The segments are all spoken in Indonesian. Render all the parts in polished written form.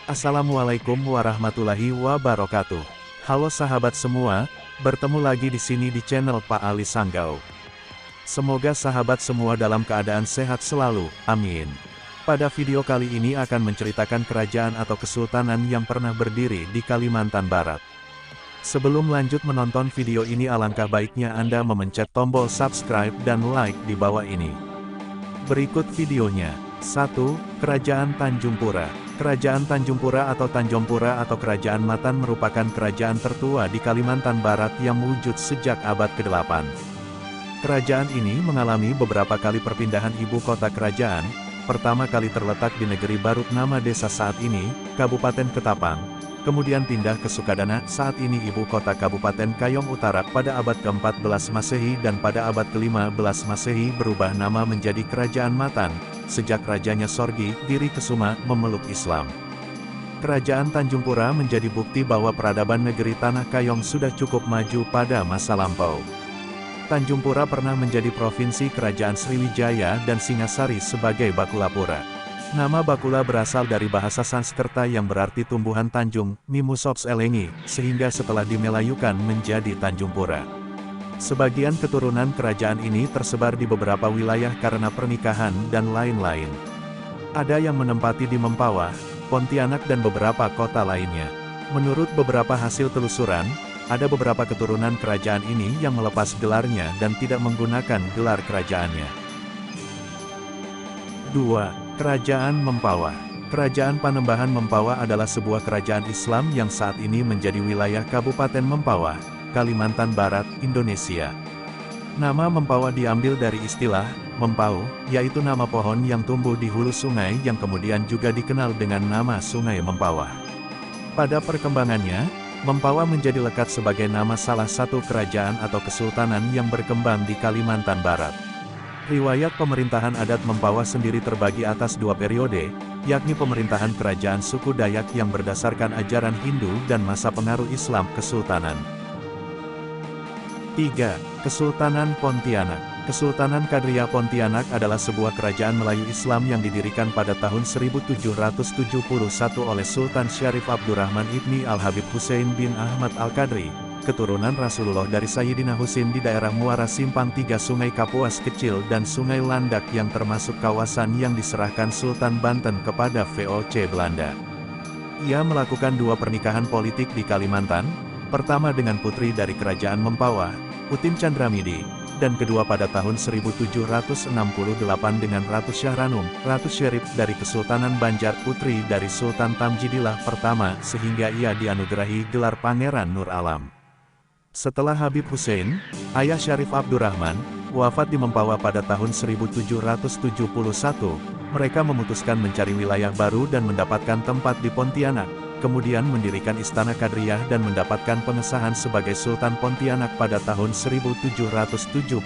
Assalamualaikum warahmatullahi wabarakatuh. Halo sahabat semua, bertemu lagi di sini di channel Pak Ali Sanggau. Semoga sahabat semua dalam keadaan sehat selalu, amin. Pada video kali ini akan menceritakan kerajaan atau kesultanan yang pernah berdiri di Kalimantan Barat. Sebelum lanjut menonton video ini, alangkah baiknya Anda memencet tombol subscribe dan like di bawah ini. Berikut videonya. 1. Kerajaan Tanjung Pura. Kerajaan Tanjung Pura atau Tanjompura atau Kerajaan Matan merupakan kerajaan tertua di Kalimantan Barat yang wujud sejak abad ke-8. Kerajaan ini mengalami beberapa kali perpindahan ibu kota kerajaan. Pertama kali terletak di Negeri Barut, nama desa saat ini, Kabupaten Ketapang. Kemudian pindah ke Sukadana, saat ini ibu kota Kabupaten Kayong Utara, pada abad ke-14 Masehi, dan pada abad ke-15 Masehi berubah nama menjadi Kerajaan Matan, sejak rajanya Sorgi, Giri Kesuma, memeluk Islam. Kerajaan Tanjung Pura menjadi bukti bahwa peradaban negeri Tanah Kayong sudah cukup maju pada masa lampau. Tanjung Pura pernah menjadi provinsi Kerajaan Sriwijaya dan Singasari sebagai Bakulapura. Nama Bakula berasal dari bahasa Sanskerta yang berarti tumbuhan tanjung, Mimusops elengi, sehingga setelah dimelayukan menjadi Tanjung Pura. Sebagian keturunan kerajaan ini tersebar di beberapa wilayah karena pernikahan dan lain-lain. Ada yang menempati di Mempawah, Pontianak dan beberapa kota lainnya. Menurut beberapa hasil telusuran, ada beberapa keturunan kerajaan ini yang melepas gelarnya dan tidak menggunakan gelar kerajaannya. 2. Kerajaan Mempawah. Kerajaan Panembahan Mempawah adalah sebuah kerajaan Islam yang saat ini menjadi wilayah Kabupaten Mempawah, Kalimantan Barat, Indonesia. Nama Mempawah diambil dari istilah mempau, yaitu nama pohon yang tumbuh di hulu sungai yang kemudian juga dikenal dengan nama Sungai Mempawah. Pada perkembangannya, Mempawah menjadi lekat sebagai nama salah satu kerajaan atau kesultanan yang berkembang di Kalimantan Barat. Riwayat pemerintahan adat Mempawah sendiri terbagi atas dua periode, yakni pemerintahan kerajaan suku Dayak yang berdasarkan ajaran Hindu dan masa pengaruh Islam Kesultanan. 3. Kesultanan Pontianak. Kesultanan Kadria Pontianak adalah sebuah kerajaan Melayu Islam yang didirikan pada tahun 1771 oleh Sultan Syarif Abdurrahman Ibni Al-Habib Hussein bin Ahmad Al-Qadri, keturunan Rasulullah dari Sayyidina Husin di daerah Muara Simpang 3 Sungai Kapuas Kecil dan Sungai Landak yang termasuk kawasan yang diserahkan Sultan Banten kepada VOC Belanda. Ia melakukan dua pernikahan politik di Kalimantan, pertama dengan putri dari Kerajaan Mempawah, Utin Chandramidi, dan kedua pada tahun 1768 dengan Ratu Syahranum, Ratu Syerif dari Kesultanan Banjar, putri dari Sultan Tamjidillah pertama, sehingga ia dianugerahi gelar Pangeran Nur Alam. Setelah Habib Hussein, ayah Syarif Abdurrahman, wafat di Mempawah pada tahun 1771, mereka memutuskan mencari wilayah baru dan mendapatkan tempat di Pontianak, kemudian mendirikan Istana Kadriah dan mendapatkan pengesahan sebagai Sultan Pontianak pada tahun 1778.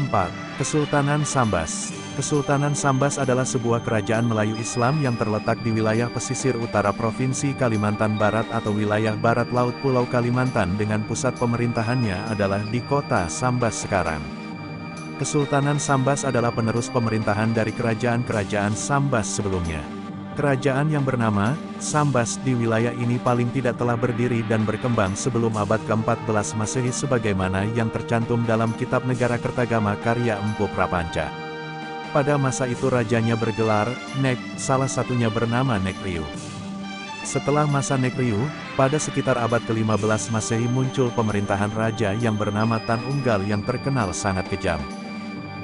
4. Kesultanan Sambas. Kesultanan Sambas adalah sebuah kerajaan Melayu Islam yang terletak di wilayah pesisir utara Provinsi Kalimantan Barat atau wilayah barat laut Pulau Kalimantan dengan pusat pemerintahannya adalah di kota Sambas sekarang. Kesultanan Sambas adalah penerus pemerintahan dari kerajaan-kerajaan Sambas sebelumnya. Kerajaan yang bernama Sambas di wilayah ini paling tidak telah berdiri dan berkembang sebelum abad ke-14 Masehi sebagaimana yang tercantum dalam Kitab Negara Kertagama karya Empu Prapanca. Pada masa itu rajanya bergelar Nek, salah satunya bernama Nekriu. Setelah masa Nekriu, pada sekitar abad ke-15 Masehi muncul pemerintahan raja yang bernama Tan Unggal yang terkenal sangat kejam.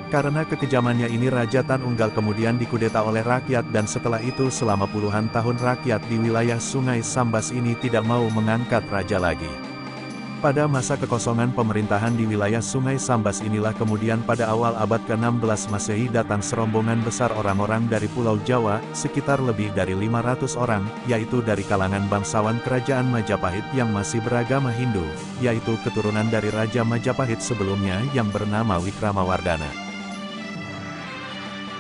Karena kekejamannya ini Raja Tan Unggal kemudian dikudeta oleh rakyat dan setelah itu selama puluhan tahun rakyat di wilayah Sungai Sambas ini tidak mau mengangkat raja lagi. Pada masa kekosongan pemerintahan di wilayah Sungai Sambas inilah kemudian pada awal abad ke-16 Masehi datang serombongan besar orang-orang dari Pulau Jawa, sekitar lebih dari 500 orang, yaitu dari kalangan bangsawan Kerajaan Majapahit yang masih beragama Hindu, yaitu keturunan dari Raja Majapahit sebelumnya yang bernama Wikramawardhana.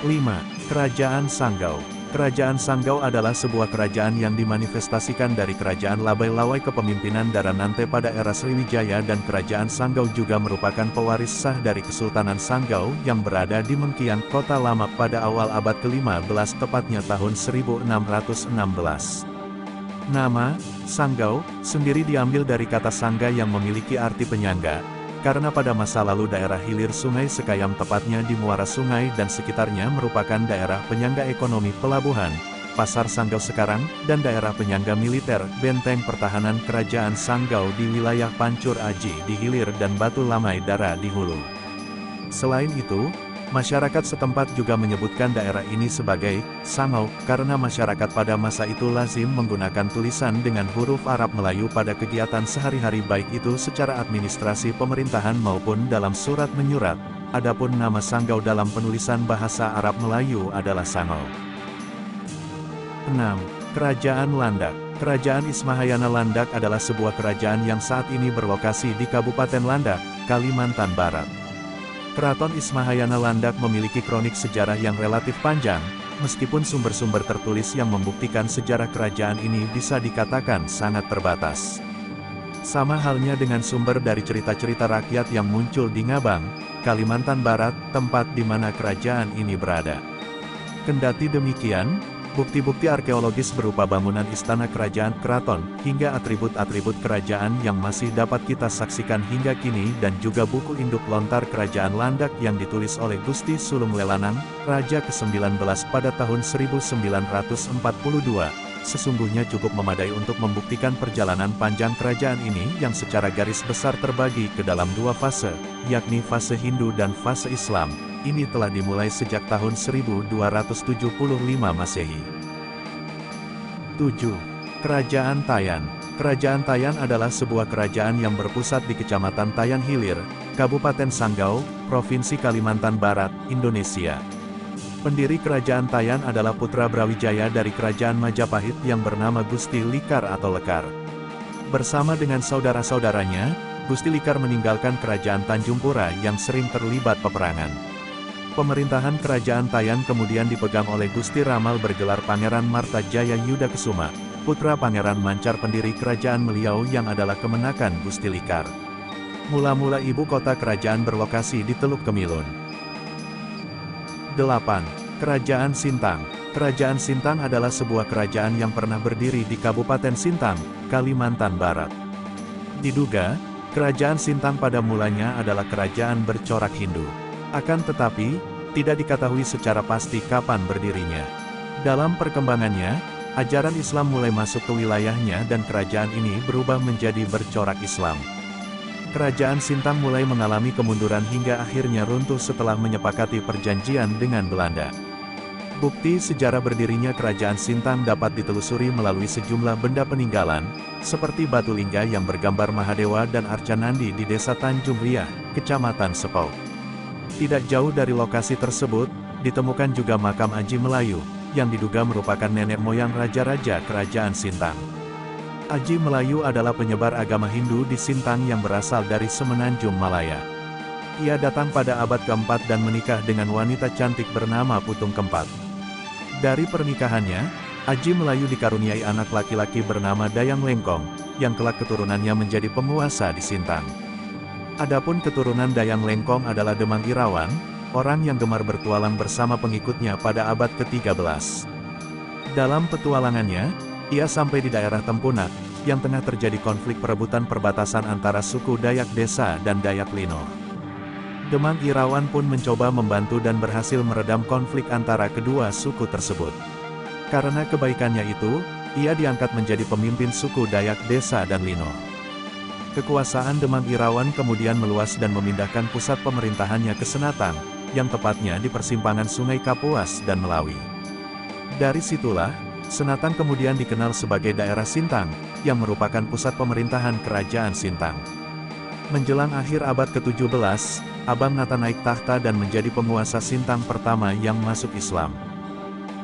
5. Kerajaan Sanggau. Kerajaan Sanggau adalah sebuah kerajaan yang dimanifestasikan dari kerajaan Labai-Lawai kepemimpinan Daranante pada era Sriwijaya, dan kerajaan Sanggau juga merupakan pewaris sah dari Kesultanan Sanggau yang berada di Mengkian, Kota Lama pada awal abad ke-15, tepatnya tahun 1616. Nama Sanggau sendiri diambil dari kata sangga yang memiliki arti penyangga, karena pada masa lalu daerah hilir Sungai Sekayam, tepatnya di muara sungai dan sekitarnya, merupakan daerah penyangga ekonomi pelabuhan, pasar Sanggau sekarang, dan daerah penyangga militer, benteng pertahanan kerajaan Sanggau di wilayah Pancur Aji di hilir dan Batu Lamai Dara di hulu. Selain itu, masyarakat setempat juga menyebutkan daerah ini sebagai Sangau, karena masyarakat pada masa itu lazim menggunakan tulisan dengan huruf Arab Melayu pada kegiatan sehari-hari, baik itu secara administrasi pemerintahan maupun dalam surat menyurat. Adapun nama Sanggau dalam penulisan bahasa Arab Melayu adalah Sangau. 6. Kerajaan Landak. Kerajaan Ismahayana Landak adalah sebuah kerajaan yang saat ini berlokasi di Kabupaten Landak, Kalimantan Barat. Keraton Ismahayana Landak memiliki kronik sejarah yang relatif panjang, meskipun sumber-sumber tertulis yang membuktikan sejarah kerajaan ini bisa dikatakan sangat terbatas. Sama halnya dengan sumber dari cerita-cerita rakyat yang muncul di Ngabang, Kalimantan Barat, tempat di mana kerajaan ini berada. Kendati demikian, bukti-bukti arkeologis berupa bangunan istana kerajaan, keraton, hingga atribut-atribut kerajaan yang masih dapat kita saksikan hingga kini, dan juga buku induk lontar kerajaan Landak yang ditulis oleh Gusti Sulung Lelanang, Raja ke-19 pada tahun 1942, sesungguhnya cukup memadai untuk membuktikan perjalanan panjang kerajaan ini yang secara garis besar terbagi ke dalam dua fase, yakni fase Hindu dan fase Islam. Ini telah dimulai sejak tahun 1275 Masehi. 7. Kerajaan Tayan. Kerajaan Tayan adalah sebuah kerajaan yang berpusat di Kecamatan Tayan Hilir, Kabupaten Sanggau, Provinsi Kalimantan Barat, Indonesia. Pendiri kerajaan Tayan adalah putra Brawijaya dari kerajaan Majapahit yang bernama Gusti Likar atau Lekar. Bersama dengan saudara-saudaranya, Gusti Likar meninggalkan kerajaan Tanjung Pura yang sering terlibat peperangan. Pemerintahan kerajaan Tayan kemudian dipegang oleh Gusti Ramal bergelar Pangeran Martajaya Yuda Kesuma, putra Pangeran Mancar pendiri kerajaan Meliau yang adalah kemenakan Gusti Likar. Mula-mula ibu kota kerajaan berlokasi di Teluk Kemilun. 8. Kerajaan Sintang. Kerajaan Sintang adalah sebuah kerajaan yang pernah berdiri di Kabupaten Sintang, Kalimantan Barat. Diduga, kerajaan Sintang pada mulanya adalah kerajaan bercorak Hindu. Akan tetapi, tidak diketahui secara pasti kapan berdirinya. Dalam perkembangannya, ajaran Islam mulai masuk ke wilayahnya dan kerajaan ini berubah menjadi bercorak Islam. Kerajaan Sintang mulai mengalami kemunduran hingga akhirnya runtuh setelah menyepakati perjanjian dengan Belanda. Bukti sejarah berdirinya kerajaan Sintang dapat ditelusuri melalui sejumlah benda peninggalan, seperti batu lingga yang bergambar Mahadewa dan Arcanandi di Desa Tanjung Riah, Kecamatan Sepau. Tidak jauh dari lokasi tersebut, ditemukan juga makam Aji Melayu, yang diduga merupakan nenek moyang raja-raja kerajaan Sintang. Aji Melayu adalah penyebar agama Hindu di Sintang yang berasal dari Semenanjung Malaya. Ia datang pada abad keempat dan menikah dengan wanita cantik bernama Putung Kempat. Dari pernikahannya, Aji Melayu dikaruniai anak laki-laki bernama Dayang Lengkong, yang kelak keturunannya menjadi penguasa di Sintang. Adapun keturunan Dayang Lengkong adalah Demang Irawan, orang yang gemar bertualang bersama pengikutnya pada abad ke-13. Dalam petualangannya, ia sampai di daerah Tempunak, yang tengah terjadi konflik perebutan perbatasan antara suku Dayak Desa dan Dayak Lino. Demang Irawan pun mencoba membantu dan berhasil meredam konflik antara kedua suku tersebut. Karena kebaikannya itu, ia diangkat menjadi pemimpin suku Dayak Desa dan Lino. Kekuasaan Demang Irawan kemudian meluas dan memindahkan pusat pemerintahannya ke Senatang, yang tepatnya di persimpangan Sungai Kapuas dan Melawi. Dari situlah, Senatang kemudian dikenal sebagai daerah Sintang, yang merupakan pusat pemerintahan kerajaan Sintang. Menjelang akhir abad ke-17, Abang Nata naik tahta dan menjadi penguasa Sintang pertama yang masuk Islam.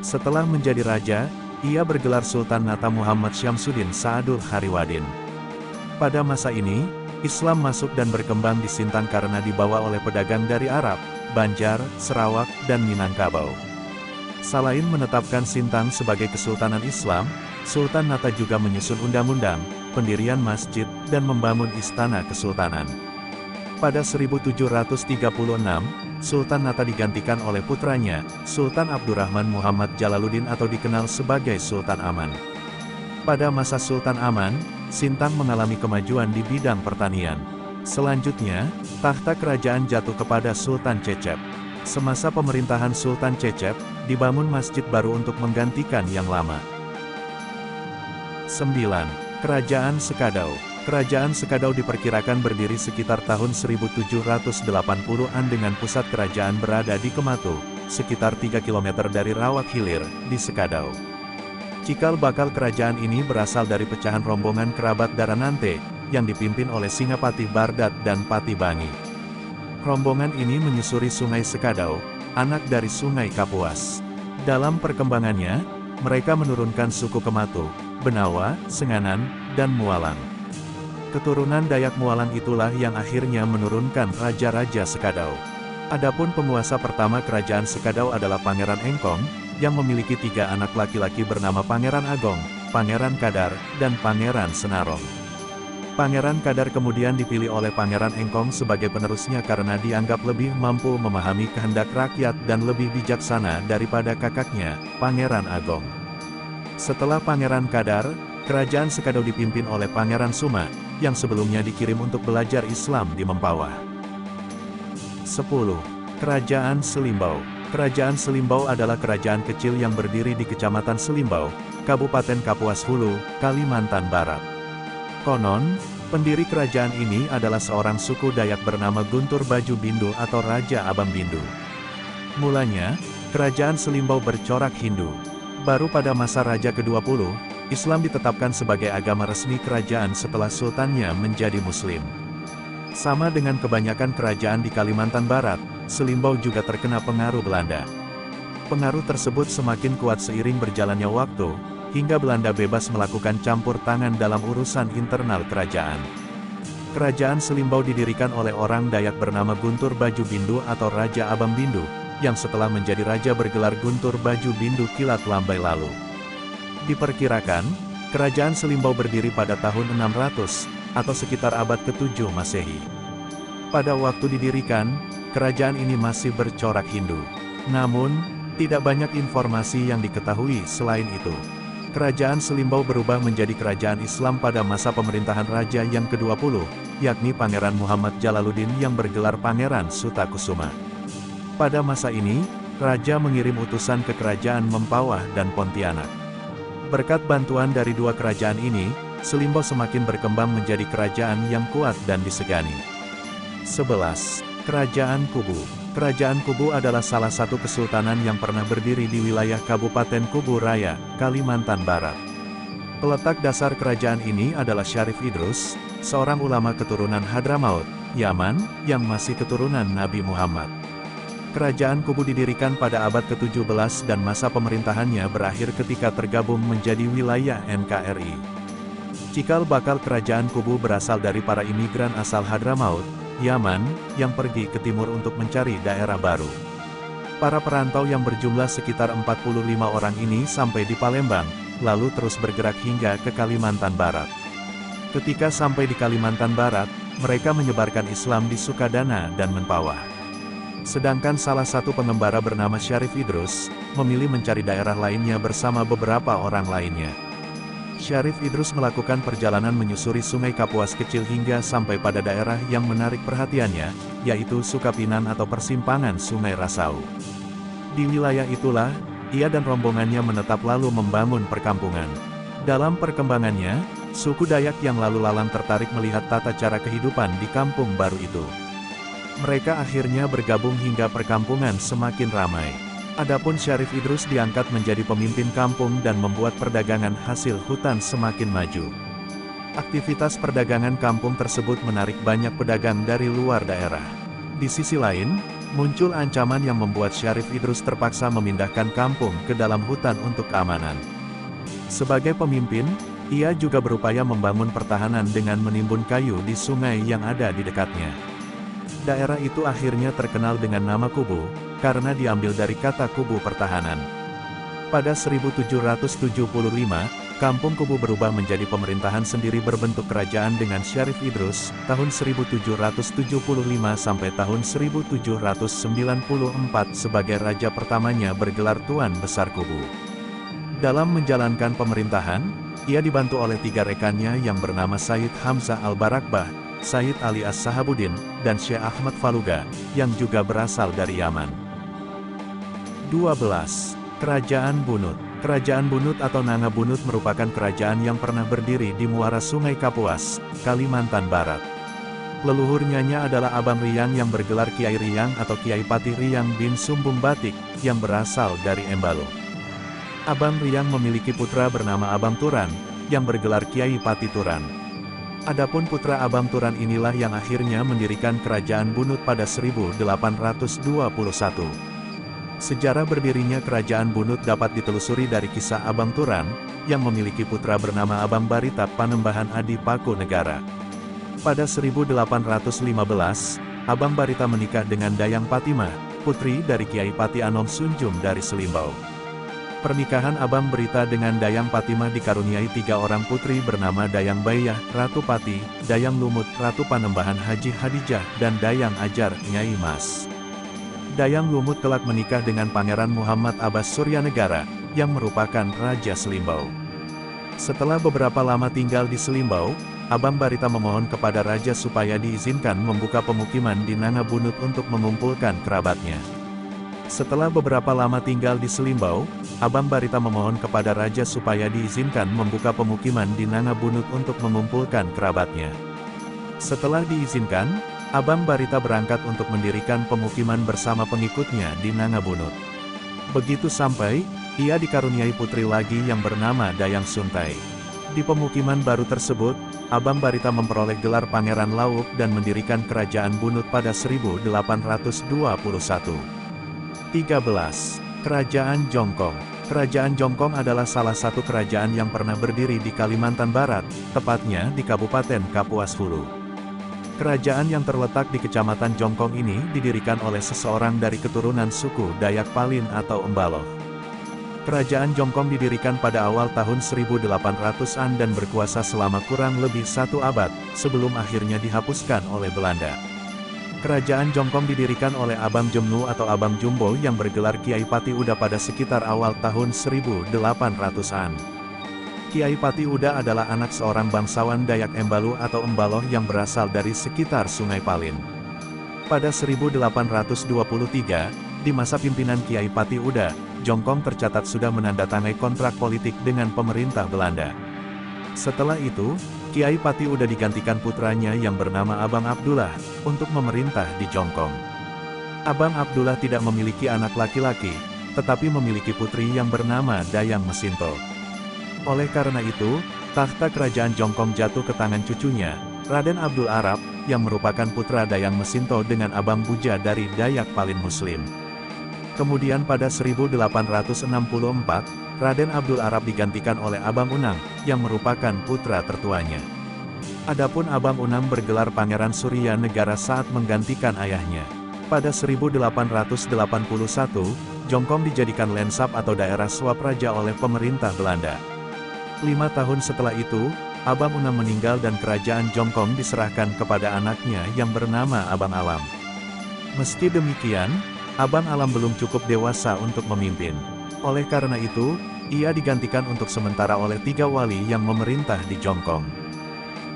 Setelah menjadi raja, ia bergelar Sultan Nata Muhammad Syamsuddin Sa'adul Hariwadin. Pada masa ini, Islam masuk dan berkembang di Sintang karena dibawa oleh pedagang dari Arab, Banjar, Sarawak, dan Minangkabau. Selain menetapkan Sintang sebagai Kesultanan Islam, Sultan Nata juga menyusun undang-undang, pendirian masjid, dan membangun istana kesultanan. Pada 1736, Sultan Nata digantikan oleh putranya, Sultan Abdurrahman Muhammad Jalaluddin atau dikenal sebagai Sultan Aman. Pada masa Sultan Aman, Sintang mengalami kemajuan di bidang pertanian. Selanjutnya, tahta kerajaan jatuh kepada Sultan Cecep. Semasa pemerintahan Sultan Cecep, dibangun masjid baru untuk menggantikan yang lama. 9. Kerajaan Sekadau. Kerajaan Sekadau diperkirakan berdiri sekitar tahun 1780-an dengan pusat kerajaan berada di Kematu, sekitar 3 km dari Rawak Hilir, di Sekadau. Cikal bakal kerajaan ini berasal dari pecahan rombongan kerabat Daranante, yang dipimpin oleh Singapati Bardat dan Pati Bangi. Rombongan ini menyusuri Sungai Sekadau, anak dari Sungai Kapuas. Dalam perkembangannya, mereka menurunkan suku Kematu, Benawa, Senganan, dan Mualang. Keturunan Dayak Mualang itulah yang akhirnya menurunkan Raja-Raja Sekadau. Adapun penguasa pertama kerajaan Sekadau adalah Pangeran Engkong, yang memiliki 3 anak laki-laki bernama Pangeran Agong, Pangeran Kadar, dan Pangeran Senarong. Pangeran Kadar kemudian dipilih oleh Pangeran Engkong sebagai penerusnya karena dianggap lebih mampu memahami kehendak rakyat dan lebih bijaksana daripada kakaknya, Pangeran Agong. Setelah Pangeran Kadar, kerajaan Sekadau dipimpin oleh Pangeran Suma, yang sebelumnya dikirim untuk belajar Islam di Mempawah. 10. Kerajaan Selimbau. Kerajaan Selimbau adalah kerajaan kecil yang berdiri di Kecamatan Selimbau, Kabupaten Kapuas Hulu, Kalimantan Barat. Konon, pendiri kerajaan ini adalah seorang suku Dayak bernama Guntur Baju Bindu atau Raja Abang Bindu. Mulanya, kerajaan Selimbau bercorak Hindu. Baru pada masa Raja ke-20, Islam ditetapkan sebagai agama resmi kerajaan setelah sultannya menjadi Muslim. Sama dengan kebanyakan kerajaan di Kalimantan Barat, Selimbau juga terkena pengaruh Belanda. Pengaruh tersebut semakin kuat seiring berjalannya waktu, hingga Belanda bebas melakukan campur tangan dalam urusan internal kerajaan. Kerajaan Selimbau didirikan oleh orang Dayak bernama Guntur Baju Bindu atau Raja Abang Bindu, yang setelah menjadi raja bergelar Guntur Baju Bindu Kilat Lambai lalu. Diperkirakan, kerajaan Selimbau berdiri pada tahun 600, atau sekitar abad ke-7 Masehi. Pada waktu didirikan, kerajaan ini masih bercorak Hindu. Namun, tidak banyak informasi yang diketahui selain itu. Kerajaan Selimbau berubah menjadi kerajaan Islam pada masa pemerintahan Raja yang ke-20, yakni Pangeran Muhammad Jalaluddin yang bergelar Pangeran Sutakusuma. Pada masa ini, Raja mengirim utusan ke kerajaan Mempawah dan Pontianak. Berkat bantuan dari dua kerajaan ini, Selimbau semakin berkembang menjadi kerajaan yang kuat dan disegani. 11. Kerajaan Kubu. Kerajaan Kubu adalah salah satu kesultanan yang pernah berdiri di wilayah Kabupaten Kubu Raya, Kalimantan Barat. Peletak dasar kerajaan ini adalah Syarif Idrus, seorang ulama keturunan Hadramaut, Yaman, yang masih keturunan Nabi Muhammad. Kerajaan Kubu didirikan pada abad ke-17 dan masa pemerintahannya berakhir ketika tergabung menjadi wilayah NKRI. Cikal bakal kerajaan Kubu berasal dari para imigran asal Hadramaut, Yaman, yang pergi ke timur untuk mencari daerah baru. Para perantau yang berjumlah sekitar 45 orang ini sampai di Palembang, lalu terus bergerak hingga ke Kalimantan Barat. Ketika sampai di Kalimantan Barat, mereka menyebarkan Islam di Sukadana dan Mempawah. Sedangkan salah satu pengembara bernama Syarif Idrus, memilih mencari daerah lainnya bersama beberapa orang lainnya. Syarif Idrus melakukan perjalanan menyusuri Sungai Kapuas kecil hingga sampai pada daerah yang menarik perhatiannya, yaitu Sukapinan atau persimpangan Sungai Rasau. Di wilayah itulah, ia dan rombongannya menetap lalu membangun perkampungan. Dalam perkembangannya, suku Dayak yang lalu lalang tertarik melihat tata cara kehidupan di kampung baru itu. Mereka akhirnya bergabung hingga perkampungan semakin ramai. Adapun Syarif Idrus diangkat menjadi pemimpin kampung dan membuat perdagangan hasil hutan semakin maju. Aktivitas perdagangan kampung tersebut menarik banyak pedagang dari luar daerah. Di sisi lain, muncul ancaman yang membuat Syarif Idrus terpaksa memindahkan kampung ke dalam hutan untuk keamanan. Sebagai pemimpin, ia juga berupaya membangun pertahanan dengan menimbun kayu di sungai yang ada di dekatnya. Daerah itu akhirnya terkenal dengan nama Kubu, karena diambil dari kata kubu pertahanan. Pada 1775, Kampung Kubu berubah menjadi pemerintahan sendiri berbentuk kerajaan dengan Syarif Idrus, tahun 1775 sampai tahun 1794 sebagai raja pertamanya bergelar Tuan Besar Kubu. Dalam menjalankan pemerintahan, ia dibantu oleh 3 rekannya yang bernama Sayyid Hamzah Al-Barakbah, Sayyid Ali As-Sahabuddin, dan Syekh Ahmad Faluga, yang juga berasal dari Yaman. 12. Kerajaan Bunut. Kerajaan Bunut atau Nanga Bunut merupakan kerajaan yang pernah berdiri di muara Sungai Kapuas, Kalimantan Barat. Leluhurnya adalah Abang Riyang yang bergelar Kiai Riyang atau Kiai Pati Riyang bin Sumbung Batik, yang berasal dari Embalo. Abang Riyang memiliki putra bernama Abang Turan, yang bergelar Kiai Pati Turan. Adapun putra Abang Turan inilah yang akhirnya mendirikan kerajaan Bunut pada 1821. Sejarah berdirinya kerajaan Bunut dapat ditelusuri dari kisah Abang Turan, yang memiliki putra bernama Abang Barita Panembahan Adi Paku Negara. Pada 1815, Abang Barita menikah dengan Dayang Patimah, putri dari Kiai Pati Anom Sunjung dari Selimbau. Pernikahan Abang Barita dengan Dayang Patimah dikaruniai 3 orang putri bernama Dayang Baiyah, Ratu Pati, Dayang Lumut, Ratu Panembahan Haji Hadijah, dan Dayang Ajar, Nyai Mas. Dayang Lumut kelak menikah dengan Pangeran Muhammad Abbas Suryanegara, yang merupakan Raja Selimbau. Setelah beberapa lama tinggal di Selimbau, Abang Barita memohon kepada Raja supaya diizinkan membuka pemukiman di Nanga Bunut untuk mengumpulkan kerabatnya. Setelah beberapa lama tinggal di Selimbau, Abang Barita memohon kepada Raja supaya diizinkan membuka pemukiman di Nanga Bunut untuk mengumpulkan kerabatnya. Setelah diizinkan, Abang Barita berangkat untuk mendirikan pemukiman bersama pengikutnya di Nanga Bunut. Begitu sampai, ia dikaruniai putri lagi yang bernama Dayang Suntai. Di pemukiman baru tersebut, Abang Barita memperoleh gelar Pangeran Lauk dan mendirikan kerajaan Bunut pada 1821. 13. Kerajaan Jongkong. Kerajaan Jongkong adalah salah satu kerajaan yang pernah berdiri di Kalimantan Barat, tepatnya di Kabupaten Kapuas Hulu. Kerajaan yang terletak di Kecamatan Jongkong ini didirikan oleh seseorang dari keturunan suku Dayak Palin atau Embaloh. Kerajaan Jongkong didirikan pada awal tahun 1800-an dan berkuasa selama kurang lebih 1 abad, sebelum akhirnya dihapuskan oleh Belanda. Kerajaan Jongkong didirikan oleh Abang Jemnu atau Abang Jumbo yang bergelar Kiai Pati Uda pada sekitar awal tahun 1800-an. Kiai Pati Uda adalah anak seorang bangsawan Dayak Embalu atau Embaloh yang berasal dari sekitar Sungai Palin. Pada 1823, di masa pimpinan Kiai Pati Uda, Jongkong tercatat sudah menandatangani kontrak politik dengan pemerintah Belanda. Setelah itu, Kiai Pati Uda digantikan putranya yang bernama Abang Abdullah, untuk memerintah di Jongkong. Abang Abdullah tidak memiliki anak laki-laki, tetapi memiliki putri yang bernama Dayang Mesinto. Oleh karena itu, tahta kerajaan Jongkong jatuh ke tangan cucunya, Raden Abdul Arab, yang merupakan putra Dayang Mesinto dengan Abang Buja dari Dayak Palin Muslim. Kemudian pada 1864, Raden Abdul Arab digantikan oleh Abang Unang, yang merupakan putra tertuanya. Adapun Abang Unang bergelar Pangeran Surya Negara saat menggantikan ayahnya. Pada 1881, Jongkong dijadikan Lensap atau daerah suap raja oleh pemerintah Belanda. 5 tahun setelah itu, Abang Unang meninggal dan kerajaan Jongkong diserahkan kepada anaknya yang bernama Abang Alam. Meski demikian, Abang Alam belum cukup dewasa untuk memimpin. Oleh karena itu, ia digantikan untuk sementara oleh 3 wali yang memerintah di Jongkong.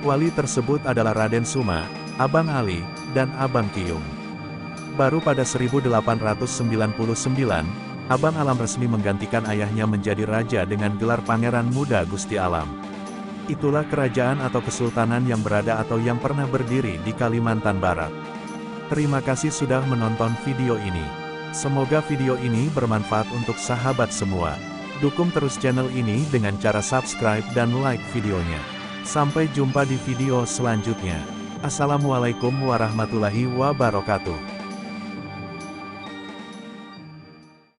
Wali tersebut adalah Raden Suma, Abang Ali, dan Abang Kiyung. Baru pada 1899, Abang Alam resmi menggantikan ayahnya menjadi raja dengan gelar Pangeran Muda Gusti Alam. Itulah kerajaan atau kesultanan yang berada atau yang pernah berdiri di Kalimantan Barat. Terima kasih sudah menonton video ini. Semoga video ini bermanfaat untuk sahabat semua. Dukung terus channel ini dengan cara subscribe dan like videonya. Sampai jumpa di video selanjutnya. Assalamualaikum warahmatullahi wabarakatuh.